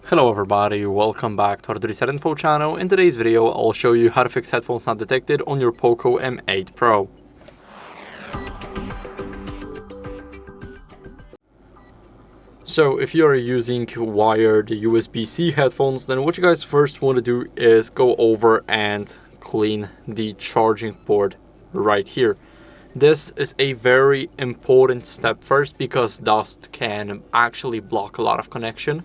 Hello everybody, welcome back to HardReset.Info channel. In today's video, I'll show you how to fix headphones not detected on your POCO M8 Pro. So if you are using wired USB-C headphones, then what you guys first want to do is go over and clean the charging port right here. This is a very important step first because dust can actually block a lot of connection,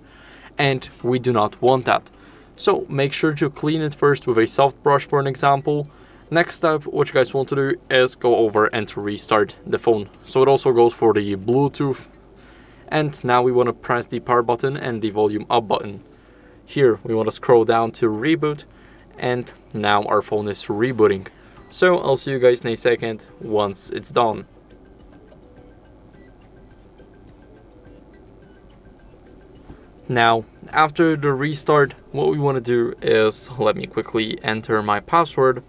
and we do not want that. So make sure to clean it first with a soft brush for an example. Next step, what you guys want to do is go over and to restart the phone. So it also goes for the Bluetooth. And now we want to press the power button and the volume up button. Here we want to scroll down to reboot, and now our phone is rebooting. So I'll see you guys in a second once it's done. Now, after the restart, what we want to do is, let me quickly enter my password.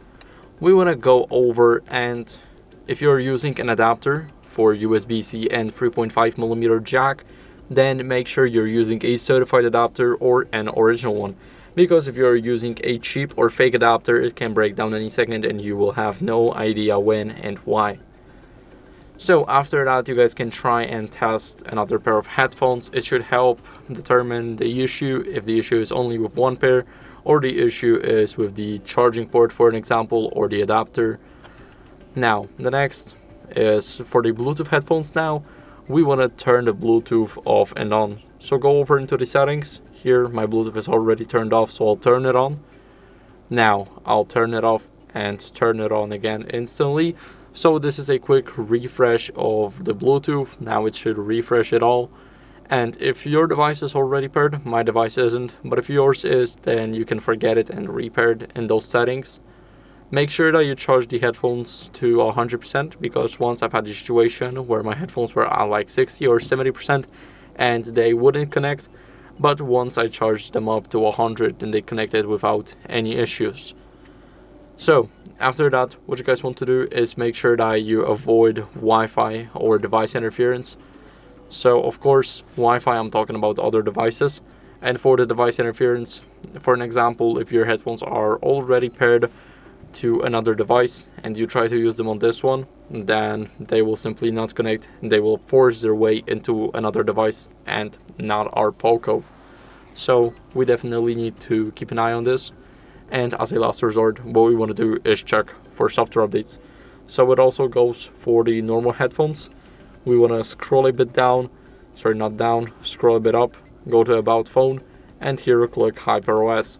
We want to go over, and if you're using an adapter for USB-C and 3.5mm jack, then make sure you're using a certified adapter or an original one. Because if you're using a cheap or fake adapter, it can break down any second and you will have no idea when and why. So after that, you guys can try and test another pair of headphones. It should help determine the issue, if the issue is only with one pair or the issue is with the charging port for an example or the adapter. Now the next is for the Bluetooth headphones. Now we want to turn the Bluetooth off and on. So go over into the settings. Here my Bluetooth is already turned off, so I'll turn it on. Now I'll turn it off and turn it on again instantly. So this is a quick refresh of the Bluetooth. Now it should refresh it all. And if your device is already paired, my device isn't, but if yours is, then you can forget it and repair it in those settings. Make sure that you charge the headphones to 100%, because once I've had a situation where my headphones were at like 60 or 70% and they wouldn't connect, but once I charged them up to 100, then they connected without any issues. So after that, what you guys want to do is make sure that you avoid Wi-Fi or device interference. So of course, Wi-Fi, I'm talking about other devices. And for the device interference, for an example, if your headphones are already paired to another device and you try to use them on this one, then they will simply not connect. They will force their way into another device and not our POCO. So we definitely need to keep an eye on this. And as a last resort, what we want to do is check for software updates. So it also goes for the normal headphones. We want to scroll a bit down, scroll a bit up, go to About Phone, and here click HyperOS.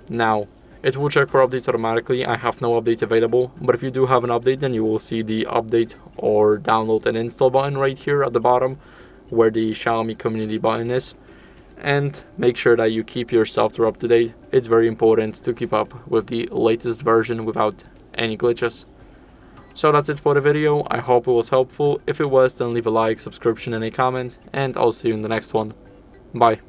Now, it will check for updates automatically. I have no updates available, but if you do have an update, then you will see the update or download and install button right here at the bottom, where the Xiaomi community button is. And make sure that you keep your software up to date. It's very important to keep up with the latest version without any glitches. So that's it for the video. I hope it was helpful. If it was, then leave a like, subscription, and a comment, and I'll see you in the next one. Bye.